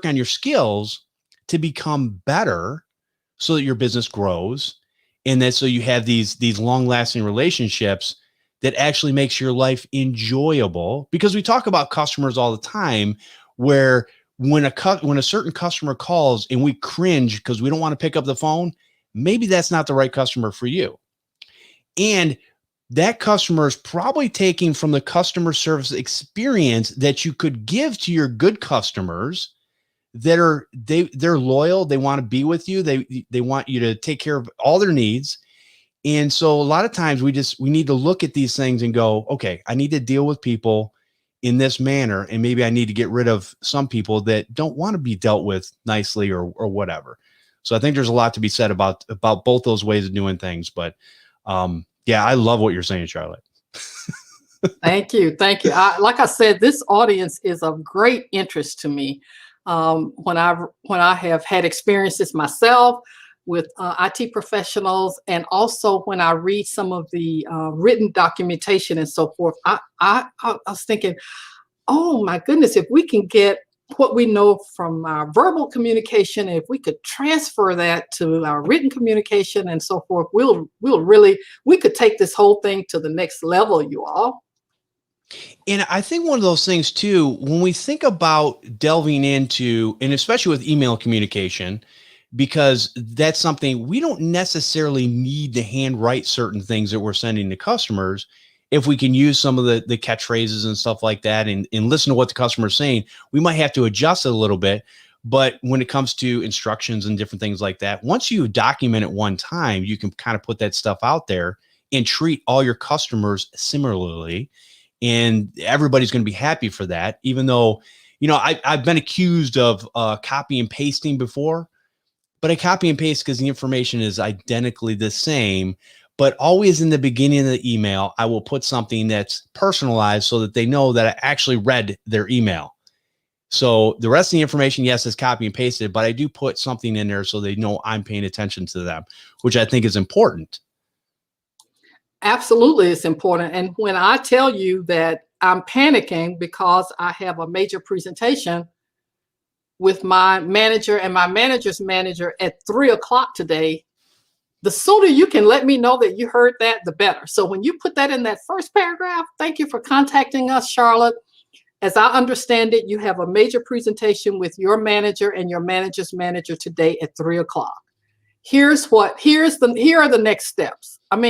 on your skills to become better so that your business grows. And that so you have these long-lasting relationships that actually makes your life enjoyable, because we talk about customers all the time where when a certain customer calls and we cringe because we don't want to pick up the phone, maybe that's not the right customer for you. And that customer is probably taking from the customer service experience that you could give to your good customers that they're loyal. They want to be with you. They want you to take care of all their needs. And so a lot of times we need to look at these things and go, okay, I need to deal with people in this manner. And maybe I need to get rid of some people that don't want to be dealt with nicely or whatever. So I think there's a lot to be said about both those ways of doing things. But yeah, I love what you're saying, Charlotte. Thank you. Thank you. Like I said, this audience is of great interest to me. When I have had experiences myself with IT professionals, and also when I read some of the written documentation and so forth, I was thinking, oh my goodness, if we can get what we know from our verbal communication, if we could transfer that to our written communication and so forth, we could take this whole thing to the next level, you all. And I think one of those things too, when we think about delving into, and especially with email communication, because that's something we don't necessarily need to handwrite certain things that we're sending to customers. If we can use some of the catchphrases and stuff like that and listen to what the customer is saying, we might have to adjust it a little bit. But when it comes to instructions and different things like that, once you document it one time, you can kind of put that stuff out there and treat all your customers similarly. And everybody's going to be happy for that, even though, I've been accused of copy and pasting before. But I copy and paste because the information is identically the same. But always in the beginning of the email, I will put something that's personalized so that they know that I actually read their email. So the rest of the information, yes, is copy and pasted, but I do put something in there so they know I'm paying attention to them, which I think is important. Absolutely, it's important. And when I tell you that I'm panicking because I have a major presentation with my manager and my manager's manager at 3:00 today, the sooner you can let me know that you heard that, the better. So when you put that in that first paragraph, thank you for contacting us, Charlotte. As I understand it, you have a major presentation with your manager and your manager's manager today at 3:00. Here are the next steps. I'm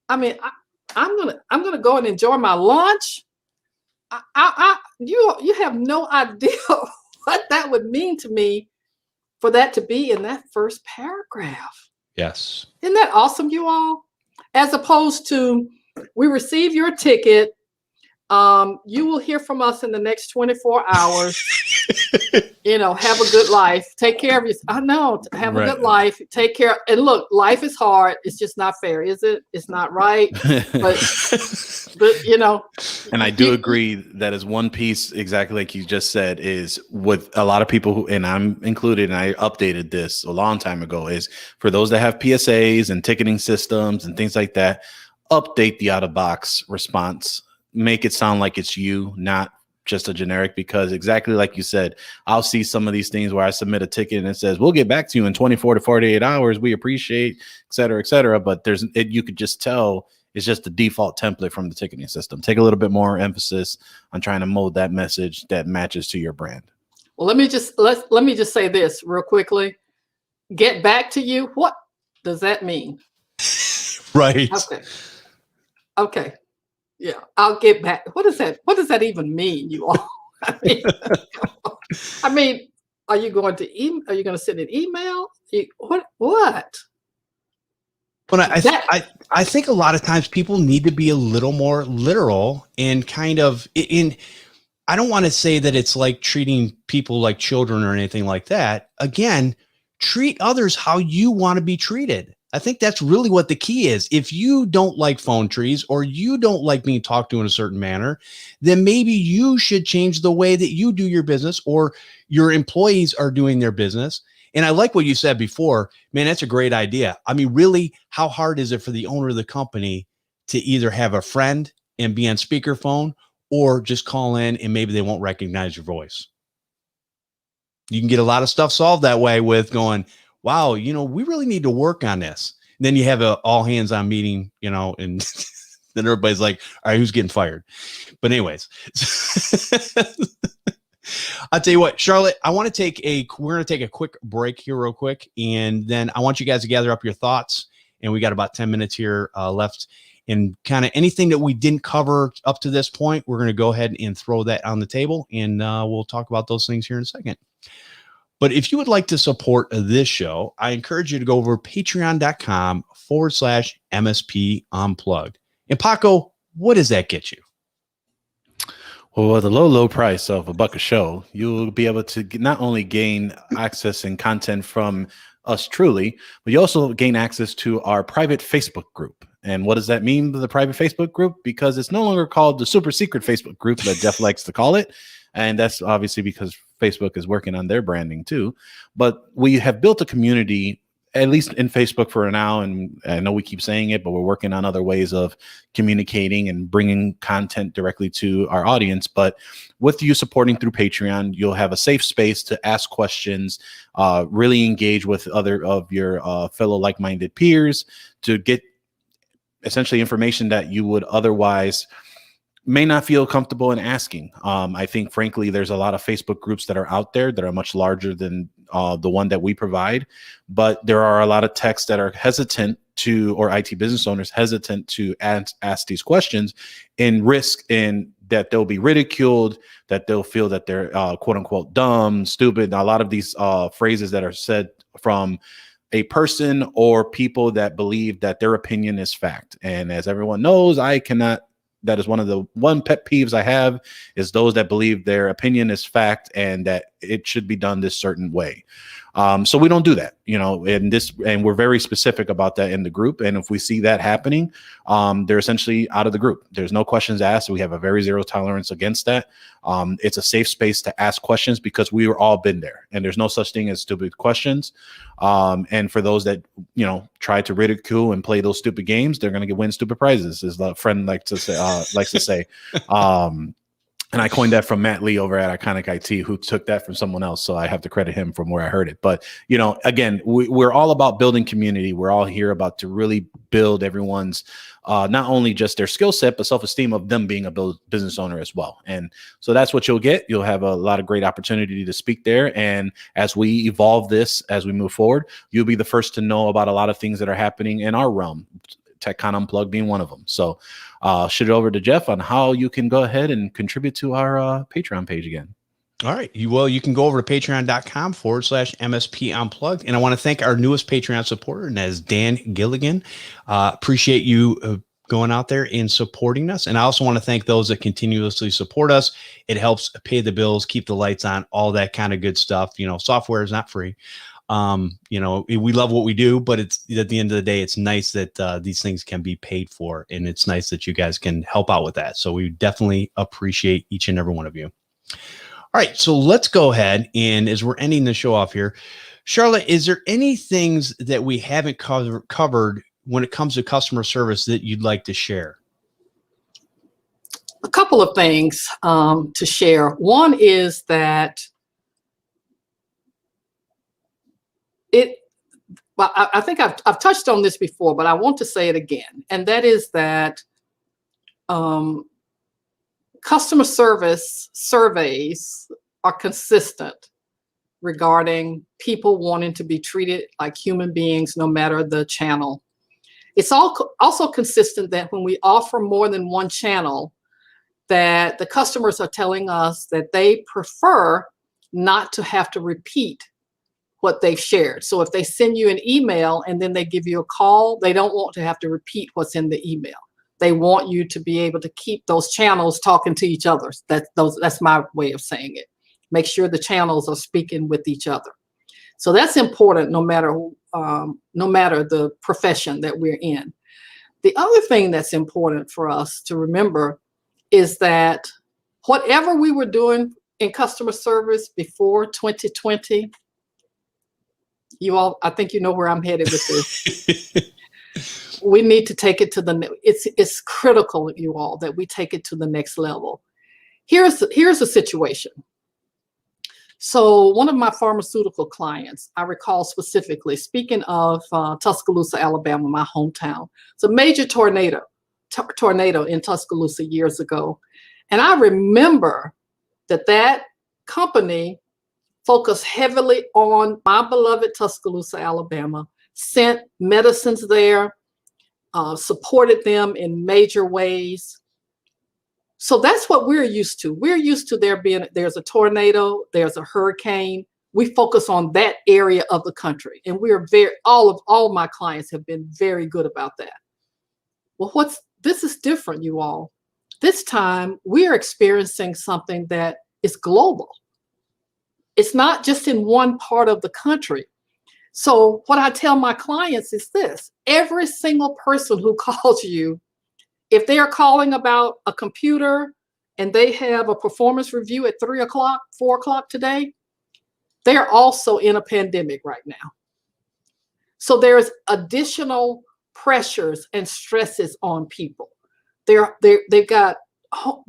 gonna go and enjoy my lunch. You have no idea what that would mean to me for that to be in that first paragraph. Yes. Isn't that awesome, you all? As opposed to, we receive your ticket. You will hear from us in the next 24 hours. Have a good life. Take care of yourself. I know. Have a good life. Take care. And look, life is hard. It's just not fair, is it? It's not right. But And I do agree that is one piece, exactly like you just said, is with a lot of people who, and I'm included, and I updated this a long time ago, is for those that have PSAs and ticketing systems and things like that, update the out-of-box response. Make it sound like it's you, not just a generic, because exactly like you said, I'll see some of these things where I submit a ticket and it says, we'll get back to you in 24 to 48 hours. We appreciate, et cetera, et cetera. But you could just tell it's just the default template from the ticketing system. Take a little bit more emphasis on trying to mold that message that matches to your brand. Well, let me just say this real quickly. Get back to you. What does that mean? Right. Okay. Yeah, I'll get back. What does that even mean, you all? I mean, are you going to send an email? What? But I think a lot of times people need to be a little more literal and kind of I don't want to say that it's like treating people like children or anything like that. Again, treat others how you want to be treated. I think that's really what the key is. If you don't like phone trees or you don't like being talked to in a certain manner, then maybe you should change the way that you do your business or your employees are doing their business. And I like what you said before, man, that's a great idea. I mean, really, how hard is it for the owner of the company to either have a friend and be on speakerphone or just call in and maybe they won't recognize your voice? You can get a lot of stuff solved that way with going, wow, we really need to work on this. And then you have a all hands on meeting, and then everybody's like, all right, who's getting fired? But anyways, I'll tell you what, Charlotte, we're going to take a quick break here real quick. And then I want you guys to gather up your thoughts. And we got about 10 minutes here left. And kind of anything that we didn't cover up to this point, we're going to go ahead and throw that on the table. And we'll talk about those things here in a second. But if you would like to support this show, I encourage you to go over patreon.com/MSP Unplugged. And Paco, what does that get you? Well, with the low price of $1 a show, you'll be able to not only gain access and content from us truly, but you also gain access to our private Facebook group. And what does that mean, the private Facebook group? Because it's no longer called the super secret Facebook group that Jeff likes to call it. And that's obviously because Facebook is working on their branding too. But we have built a community, at least in Facebook for now. And I know we keep saying it, but we're working on other ways of communicating and bringing content directly to our audience. But with you supporting through Patreon, you'll have a safe space to ask questions, really engage with other of your fellow like-minded peers to get essentially information that you would otherwise may not feel comfortable in asking. I think, frankly, there's a lot of Facebook groups that are out there that are much larger than the one that we provide. But there are a lot of techs that are hesitant to, or IT business owners hesitant to ask these questions and risk in that they'll be ridiculed, that they'll feel that they're quote unquote dumb, stupid. A lot of these phrases that are said from a person or people that believe that their opinion is fact. And as everyone knows, that is one of the pet peeves I have, is those that believe their opinion is fact and that it should be done this certain way. So we don't do that, and we're very specific about that in the group. And if we see that happening, they're essentially out of the group. There's no questions asked. We have a very zero tolerance against that. It's a safe space to ask questions because we were all been there, and there's no such thing as stupid questions. And for those that, try to ridicule and play those stupid games, they're going to win stupid prizes, as the friend likes to say. And I coined that from Matt Lee over at Iconic IT, who took that from someone else. So I have to credit him from where I heard it. But, again, we're all about building community. We're all here about to really build everyone's not only just their skill set, but self-esteem of them being a business owner as well. And so that's what you'll get. You'll have a lot of great opportunity to speak there. And as we evolve this, as we move forward, you'll be the first to know about a lot of things that are happening in our realm. TechCon Unplugged being one of them. So shoot it over to Jeff on how you can go ahead and contribute to our Patreon page again. All right. You can go over to patreon.com/MSP Unplugged. And I want to thank our newest Patreon supporter, and that is Dan Gilligan. Appreciate you going out there and supporting us. And I also want to thank those that continuously support us. It helps pay the bills, keep the lights on, all that kind of good stuff. Software is not free. We love what we do, but it's at the end of the day, it's nice that these things can be paid for, and it's nice that you guys can help out with that. So we definitely appreciate each and every one of you. All right, so let's go ahead, and as we're ending the show off here, Charlotte, is there any things that we haven't covered when it comes to customer service that you'd like to share? a couple of things to share. One is that I think I've touched on this before, but I want to say it again. And that is that customer service surveys are consistent regarding people wanting to be treated like human beings, no matter the channel. It's also consistent that when we offer more than one channel, that the customers are telling us that they prefer not to have to repeat what they've shared. So if they send you an email and then they give you a call, they don't want to have to repeat what's in the email. They want you to be able to keep those channels talking to each other. That's my way of saying it. Make sure the channels are speaking with each other. So that's important no matter the profession that we're in. The other thing that's important for us to remember is that whatever we were doing in customer service before 2020, you all, I think you know where I'm headed with this. We need to take it to it's critical, you all, that we take it to the next level. Here's the situation. So one of my pharmaceutical clients, I recall specifically, speaking of Tuscaloosa, Alabama, my hometown, it's a major tornado in Tuscaloosa years ago. And I remember that company focused heavily on my beloved Tuscaloosa, Alabama, sent medicines there, supported them in major ways. So that's what we're used to. We're used to there's a tornado, there's a hurricane. We focus on that area of the country. And all my clients have been very good about that. Well, this is different, you all. This time we're experiencing something that is global. It's not just in one part of the country. So what I tell my clients is this: every single person who calls you, if they are calling about a computer and they have a performance review at 3 o'clock, 4 o'clock today, they're also in a pandemic right now. So there's additional pressures and stresses on people. They've got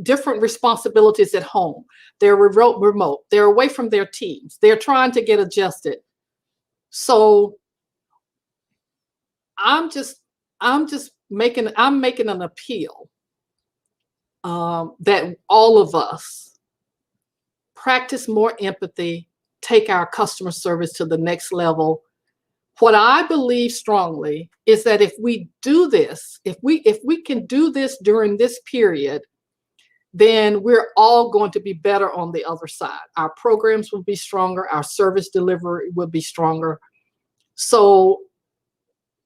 different responsibilities at home. They're remote. They're away from their teams. They're trying to get adjusted. So I'm making an appeal that all of us practice more empathy, take our customer service to the next level. What I believe strongly is that if we do this, if we can do this during this period, then we're all going to be better on the other side. Our programs will be stronger. Our service delivery will be stronger. So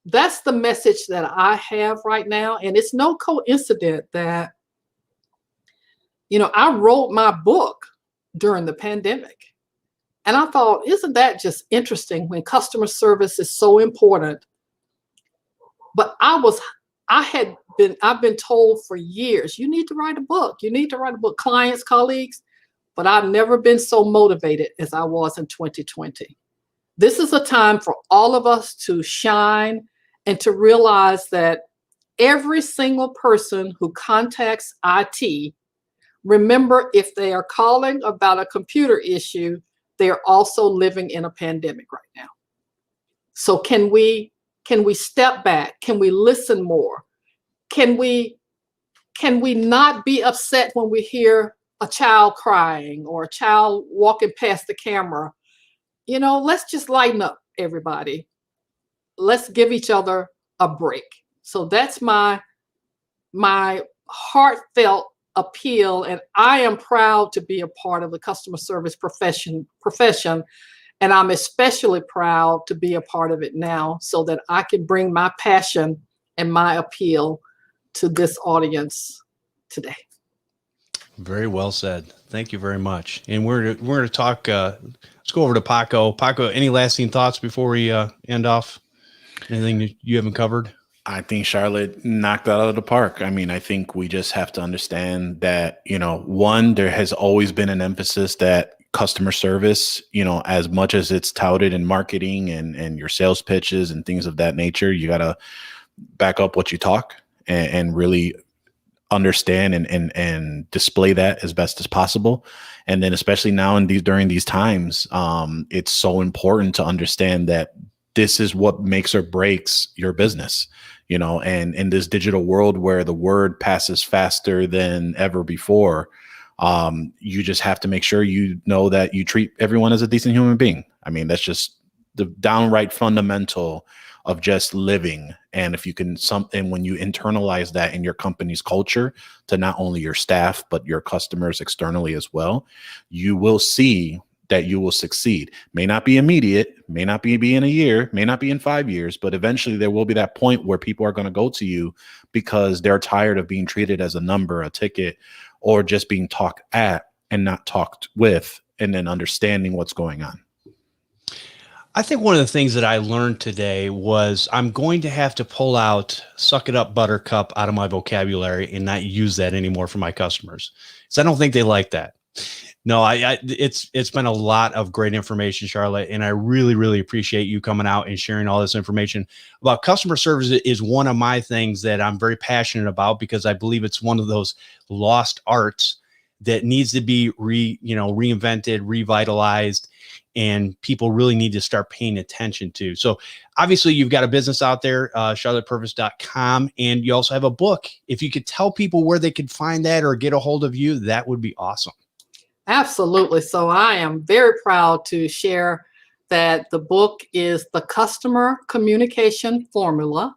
that's the message that I have right now. And it's no coincidence that, I wrote my book during the pandemic. And I thought, isn't that just interesting when customer service is so important? But I've been told for years, you need to write a book. You need to write a book, clients, colleagues. But I've never been so motivated as I was in 2020. This is a time for all of us to shine and to realize that every single person who contacts IT, remember, if they are calling about a computer issue, they are also living in a pandemic right now. So can we step back? Can we listen more? Can we not be upset when we hear a child crying or a child walking past the camera? Let's just lighten up, everybody. Let's give each other a break. So that's my heartfelt appeal, and I am proud to be a part of the customer service profession, and I'm especially proud to be a part of it now so that I can bring my passion and my appeal to this audience today. Very well said. Thank you very much. And we're going to talk. Let's go over to Paco. Paco, any lasting thoughts before we end off? Anything that you haven't covered? I think Charlotte knocked that out of the park. I mean, I think we just have to understand that, one, there has always been an emphasis that customer service, as much as it's touted in marketing and your sales pitches and things of that nature, you got to back up what you talk and really understand and display that as best as possible. And then especially now during these times, it's so important to understand that this is what makes or breaks your business, and in this digital world where the word passes faster than ever before, you just have to make sure that you treat everyone as a decent human being. I mean, that's just the downright fundamental of just living. And if you can when you internalize that in your company's culture to not only your staff, but your customers externally as well, you will see that you will succeed. May not be immediate, may not be in a year, may not be in 5 years, but eventually there will be that point where people are going to go to you because they're tired of being treated as a number, a ticket, or just being talked at and not talked with, and then understanding what's going on. I think one of the things that I learned today was I'm going to have to pull out "suck it up, buttercup" out of my vocabulary and not use that anymore for my customers, because I don't think they like that. No, it's been a lot of great information, Charlotte, and I really, really appreciate you coming out and sharing all this information about customer service. Is one of my things that I'm very passionate about, because I believe it's one of those lost arts that needs to be reinvented, revitalized, and people really need to start paying attention to. So obviously you've got a business out there, charlottepurvis.com, and you also have a book. If you could tell people where they could find that or get a hold of you, that would be awesome. Absolutely. So I am very proud to share that the book is The Customer Communication Formula: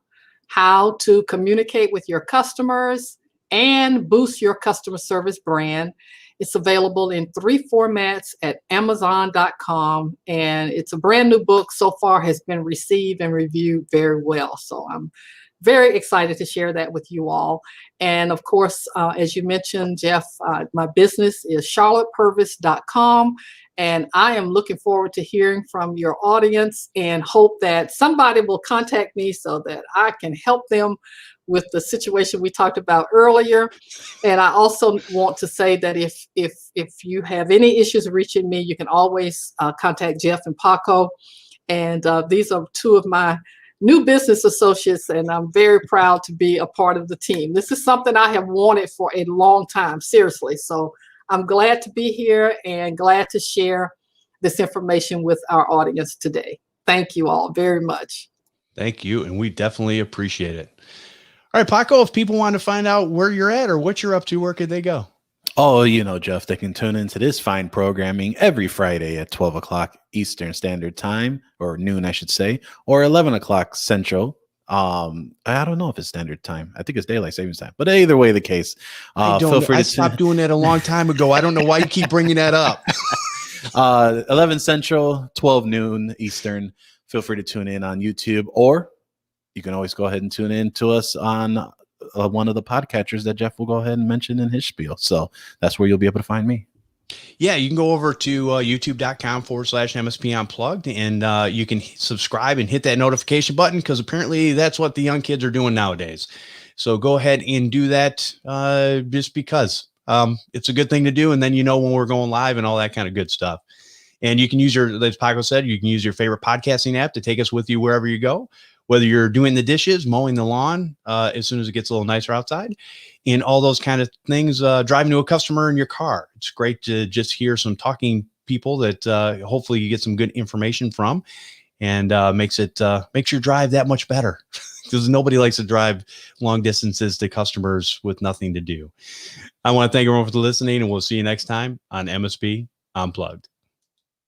How to Communicate with Your Customers and Boost Your Customer Service Brand. It's available in 3 formats at Amazon.com, and it's a brand new book. So far has been received and reviewed very well. So I'm very excited to share that with you all. And of course, as you mentioned, Jeff, my business is charlottepurvis.com. And I am looking forward to hearing from your audience and hope that somebody will contact me so that I can help them with the situation we talked about earlier. And I also want to say that if you have any issues reaching me, you can always contact Jeff and Paco. And these are 2 of my new business associates, and I'm very proud to be a part of the team. This is something I have wanted for a long time, seriously. So I'm glad to be here and glad to share this information with our audience today. Thank you all very much. Thank you. And we definitely appreciate it. All right, Paco, if people want to find out where you're at or what you're up to, where could they go? Oh, Jeff, they can tune into this fine programming every Friday at 12 o'clock Eastern Standard Time, or noon, I should say, or 11 o'clock Central. I don't know if it's Standard Time. I think it's Daylight Savings Time. But either way the case, feel free to stop doing that a long time ago. I don't know why you keep bringing that up. 11 Central, 12 noon Eastern. Feel free to tune in on YouTube, or you can always go ahead and tune in to us on one of the podcatchers that Jeff will go ahead and mention in his spiel. So that's where you'll be able to find me. Yeah, you can go over to youtube.com/MSP Unplugged, and you can subscribe and hit that notification button, because apparently that's what the young kids are doing nowadays. So go ahead and do that just because it's a good thing to do. And then when we're going live and all that kind of good stuff. And you can use as Paco said, you can use your favorite podcasting app to take us with you wherever you go, whether you're doing the dishes, mowing the lawn, as soon as it gets a little nicer outside, and all those kind of things, driving to a customer in your car. It's great to just hear some talking people that hopefully you get some good information from, and makes your drive that much better, because nobody likes to drive long distances to customers with nothing to do. I want to thank everyone for listening, and we'll see you next time on MSP Unplugged.